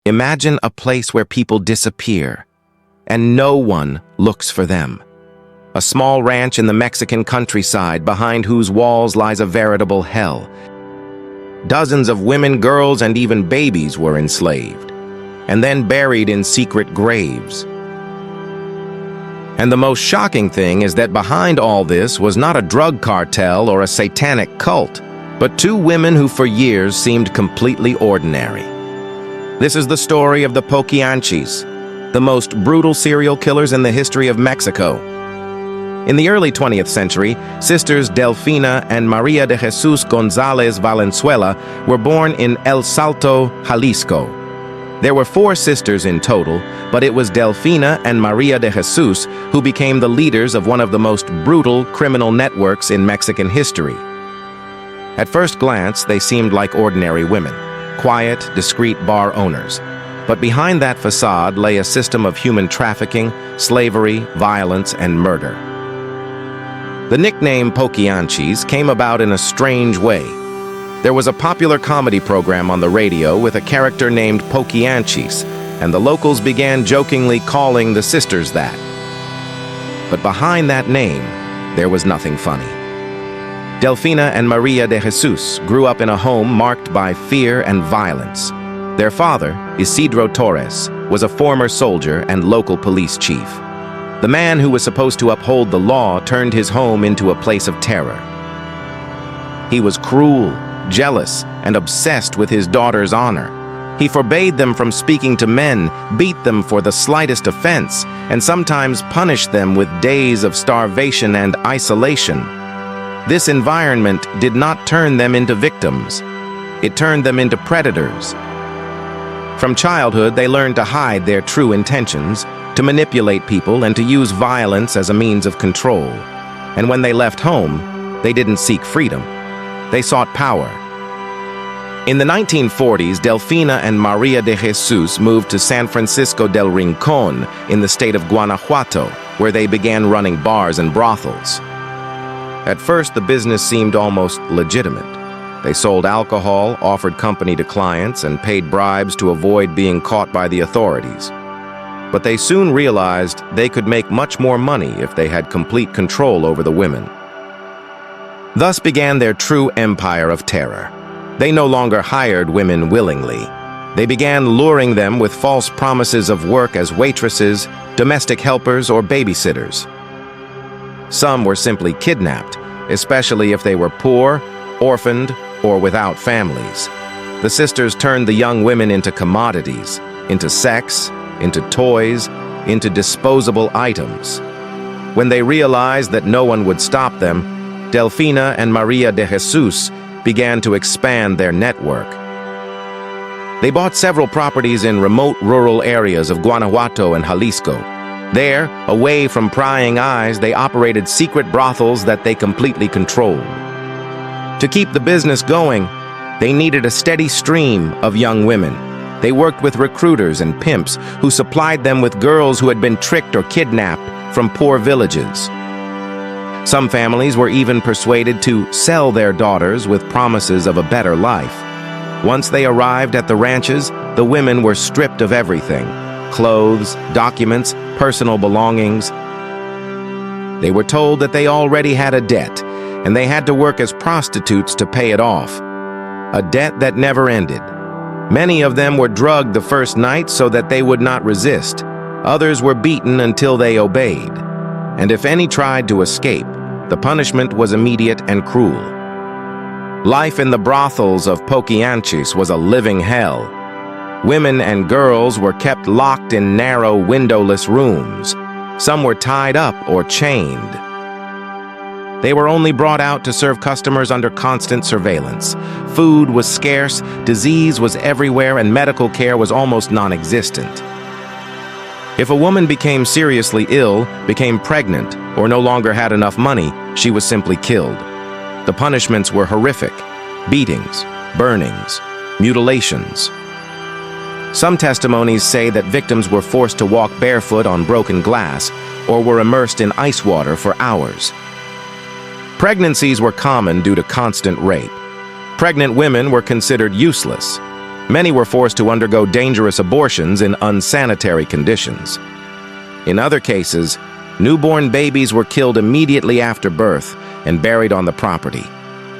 Imagine a place where people disappear, and no one looks for them. A small ranch in the Mexican countryside behind whose walls lies a veritable hell. Dozens of women, girls, and even babies were enslaved, and then buried in secret graves. And the most shocking thing is that behind all this was not a drug cartel or a satanic cult, but two women who for years seemed completely ordinary. This is the story of the Poquianchis, the most brutal serial killers in the history of Mexico. In the early 20th century, sisters Delfina and Maria de Jesus González Valenzuela were born in El Salto, Jalisco. There were 4 sisters in total, but it was Delfina and Maria de Jesus who became the leaders of one of the most brutal criminal networks in Mexican history. At first glance, they seemed like ordinary women, quiet, discreet bar owners. But behind that facade lay a system of human trafficking, slavery, violence, and murder. The nickname Poquianchis came about in a strange way. There was a popular comedy program on the radio with a character named Poquianchis, and the locals began jokingly calling the sisters that. But behind that name, there was nothing funny. Delfina and Maria de Jesus grew up in a home marked by fear and violence. Their father, Isidro Torres, was a former soldier and local police chief. The man who was supposed to uphold the law turned his home into a place of terror. He was cruel, jealous, and obsessed with his daughter's honor. He forbade them from speaking to men, beat them for the slightest offense, and sometimes punished them with days of starvation and isolation. This environment did not turn them into victims. It turned them into predators. From childhood, they learned to hide their true intentions, to manipulate people, and to use violence as a means of control. And when they left home, they didn't seek freedom. They sought power. In the 1940s, Delfina and Maria de Jesus moved to San Francisco del Rincon in the state of Guanajuato, where they began running bars and brothels. At first, the business seemed almost legitimate. They sold alcohol, offered company to clients, and paid bribes to avoid being caught by the authorities. But they soon realized they could make much more money if they had complete control over the women. Thus began their true empire of terror. They no longer hired women willingly. They began luring them with false promises of work as waitresses, domestic helpers, or babysitters. Some were simply kidnapped, especially if they were poor, orphaned, or without families. The sisters turned the young women into commodities, into sex, into toys, into disposable items. When they realized that no one would stop them, Delfina and Maria de Jesus began to expand their network. They bought several properties in remote rural areas of Guanajuato and Jalisco. There, away from prying eyes, they operated secret brothels that they completely controlled. To keep the business going, they needed a steady stream of young women. They worked with recruiters and pimps who supplied them with girls who had been tricked or kidnapped from poor villages. Some families were even persuaded to sell their daughters with promises of a better life. Once they arrived at the ranches, the women were stripped of everything: clothes, documents, personal belongings. They were told that they already had a debt, and they had to work as prostitutes to pay it off. A debt that never ended. Many of them were drugged the first night so that they would not resist. Others were beaten until they obeyed. And if any tried to escape, the punishment was immediate and cruel. Life in the brothels of Poquianchis was a living hell. Women and girls were kept locked in narrow, windowless rooms. Some were tied up or chained. They were only brought out to serve customers under constant surveillance. Food was scarce, disease was everywhere, and medical care was almost non-existent. If a woman became seriously ill, became pregnant, or no longer had enough money, she was simply killed. The punishments were horrific: beatings, burnings, mutilations. Some testimonies say that victims were forced to walk barefoot on broken glass or were immersed in ice water for hours. Pregnancies were common due to constant rape. Pregnant women were considered useless. Many were forced to undergo dangerous abortions in unsanitary conditions. In other cases, newborn babies were killed immediately after birth and buried on the property.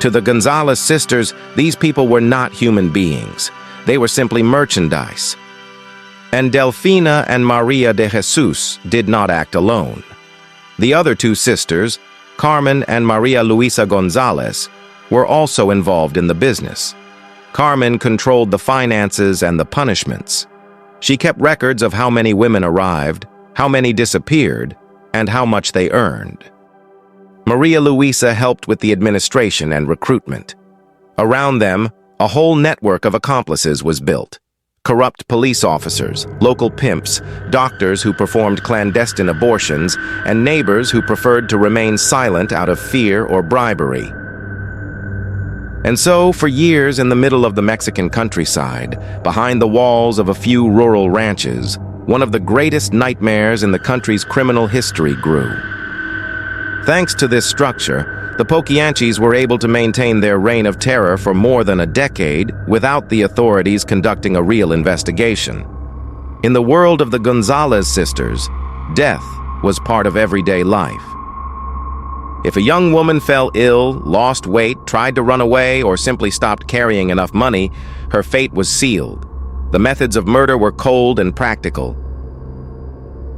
To the Gonzalez sisters, these people were not human beings. They were simply merchandise. And Delfina and Maria de Jesus did not act alone. The other two sisters, Carmen and Maria Luisa Gonzalez, were also involved in the business. Carmen controlled the finances and the punishments. She kept records of how many women arrived, how many disappeared, and how much they earned. Maria Luisa helped with the administration and recruitment. Around them, a whole network of accomplices was built. Corrupt police officers, local pimps, doctors who performed clandestine abortions, and neighbors who preferred to remain silent out of fear or bribery. And so, for years in the middle of the Mexican countryside, behind the walls of a few rural ranches, one of the greatest nightmares in the country's criminal history grew. Thanks to this structure, the Poquianchis were able to maintain their reign of terror for more than a decade without the authorities conducting a real investigation. In the world of the Gonzalez sisters, death was part of everyday life. If a young woman fell ill, lost weight, tried to run away, or simply stopped carrying enough money, her fate was sealed. The methods of murder were cold and practical.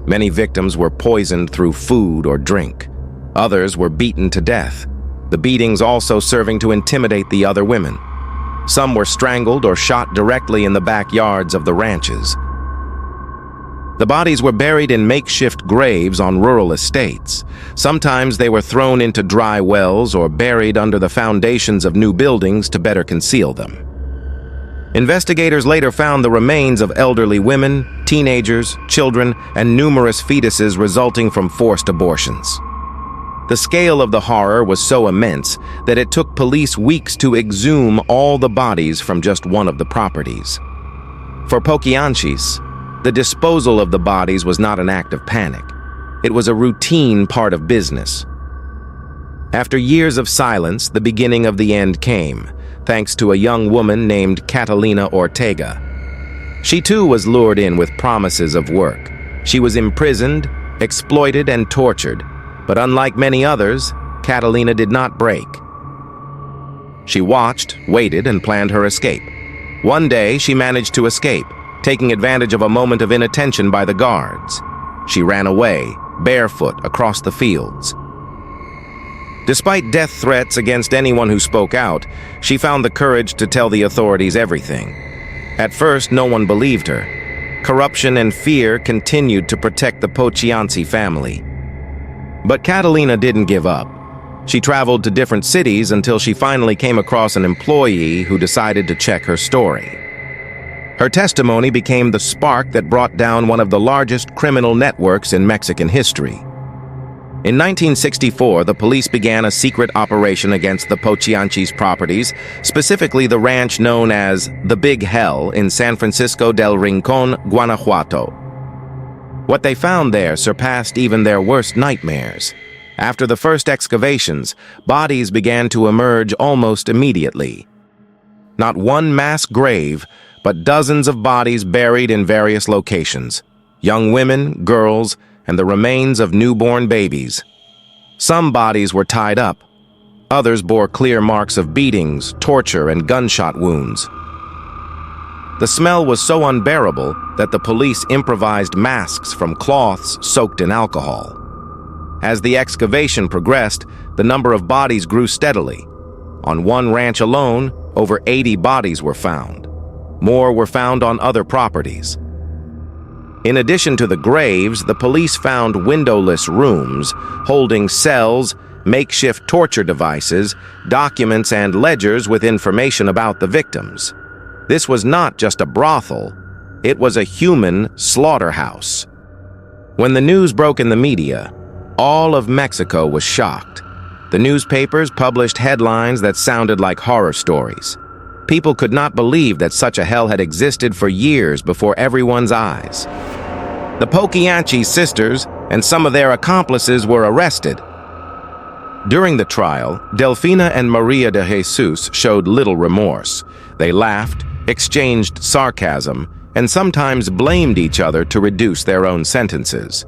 Many victims were poisoned through food or drink. Others were beaten to death, the beatings also serving to intimidate the other women. Some were strangled or shot directly in the backyards of the ranches. The bodies were buried in makeshift graves on rural estates. Sometimes they were thrown into dry wells or buried under the foundations of new buildings to better conceal them. Investigators later found the remains of elderly women, teenagers, children, and numerous fetuses resulting from forced abortions. The scale of the horror was so immense that it took police weeks to exhume all the bodies from just one of the properties. For Poquianchis, the disposal of the bodies was not an act of panic. It was a routine part of business. After years of silence, the beginning of the end came, thanks to a young woman named Catalina Ortega. She too was lured in with promises of work. She was imprisoned, exploited, and tortured. But unlike many others, Catalina did not break. She watched, waited, and planned her escape. One day, she managed to escape, taking advantage of a moment of inattention by the guards. She ran away, barefoot, across the fields. Despite death threats against anyone who spoke out, she found the courage to tell the authorities everything. At first, no one believed her. Corruption and fear continued to protect the Poquianchi family. But Catalina didn't give up. She traveled to different cities until she finally came across an employee who decided to check her story. Her testimony became the spark that brought down one of the largest criminal networks in Mexican history. In 1964, the police began a secret operation against the Poquianchis' properties, specifically the ranch known as the Big Hell in San Francisco del Rincon, Guanajuato. What they found there surpassed even their worst nightmares. After the first excavations, bodies began to emerge almost immediately. Not one mass grave, but dozens of bodies buried in various locations. Young women, girls, and the remains of newborn babies. Some bodies were tied up. Others bore clear marks of beatings, torture, and gunshot wounds. The smell was so unbearable that the police improvised masks from cloths soaked in alcohol. As the excavation progressed, the number of bodies grew steadily. On one ranch alone, over 80 bodies were found. More were found on other properties. In addition to the graves, the police found windowless rooms holding cells, makeshift torture devices, documents, and ledgers with information about the victims. This was not just a brothel, it was a human slaughterhouse. When the news broke in the media, all of Mexico was shocked. The newspapers published headlines that sounded like horror stories. People could not believe that such a hell had existed for years before everyone's eyes. The Poquianchi sisters and some of their accomplices were arrested. During the trial, Delfina and Maria de Jesus showed little remorse. They laughed, exchanged sarcasm, and sometimes blamed each other to reduce their own sentences.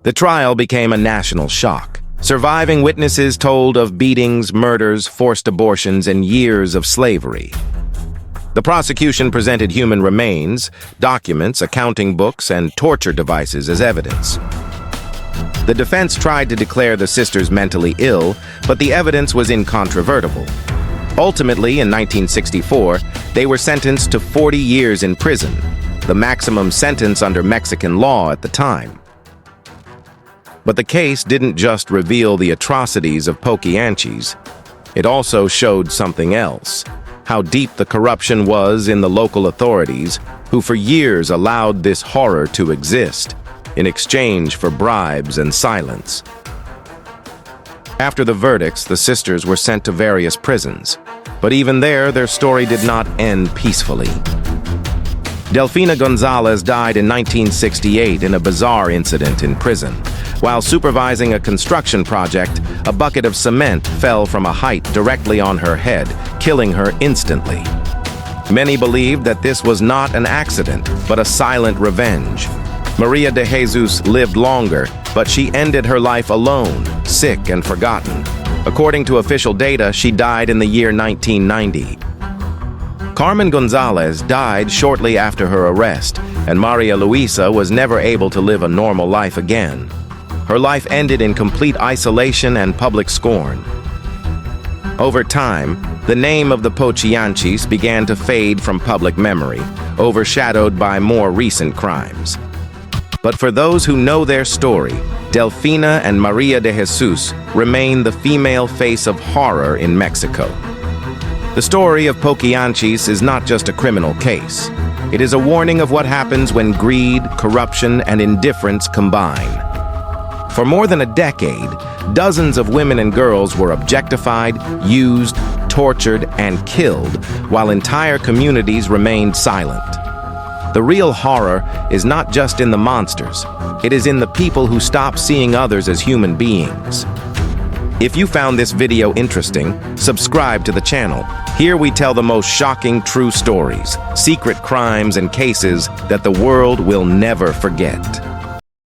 The trial became a national shock. Surviving witnesses told of beatings, murders, forced abortions, and years of slavery. The prosecution presented human remains, documents, accounting books, and torture devices as evidence. The defense tried to declare the sisters mentally ill, but the evidence was incontrovertible. Ultimately, in 1964, they were sentenced to 40 years in prison, the maximum sentence under Mexican law at the time. But the case didn't just reveal the atrocities of Poquianches. It also showed something else: how deep the corruption was in the local authorities, who for years allowed this horror to exist, in exchange for bribes and silence. After the verdicts, the sisters were sent to various prisons, but even there, their story did not end peacefully. Delfina Gonzalez died in 1968 in a bizarre incident in prison. While supervising a construction project, a bucket of cement fell from a height directly on her head, killing her instantly. Many believed that this was not an accident, but a silent revenge. Maria de Jesus lived longer, but she ended her life alone, sick and forgotten. According to official data, she died in the year 1990. Carmen Gonzalez died shortly after her arrest, and Maria Luisa was never able to live a normal life again. Her life ended in complete isolation and public scorn. Over time, the name of the Poquianches began to fade from public memory, overshadowed by more recent crimes. But for those who know their story, Delfina and Maria de Jesus remain the female face of horror in Mexico. The story of Poquianches is not just a criminal case. It is a warning of what happens when greed, corruption, and indifference combine. For more than a decade, dozens of women and girls were objectified, used, tortured, and killed, while entire communities remained silent. The real horror is not just in the monsters. It is in the people who stop seeing others as human beings. If you found this video interesting, subscribe to the channel. Here we tell the most shocking true stories, secret crimes, and cases that the world will never forget.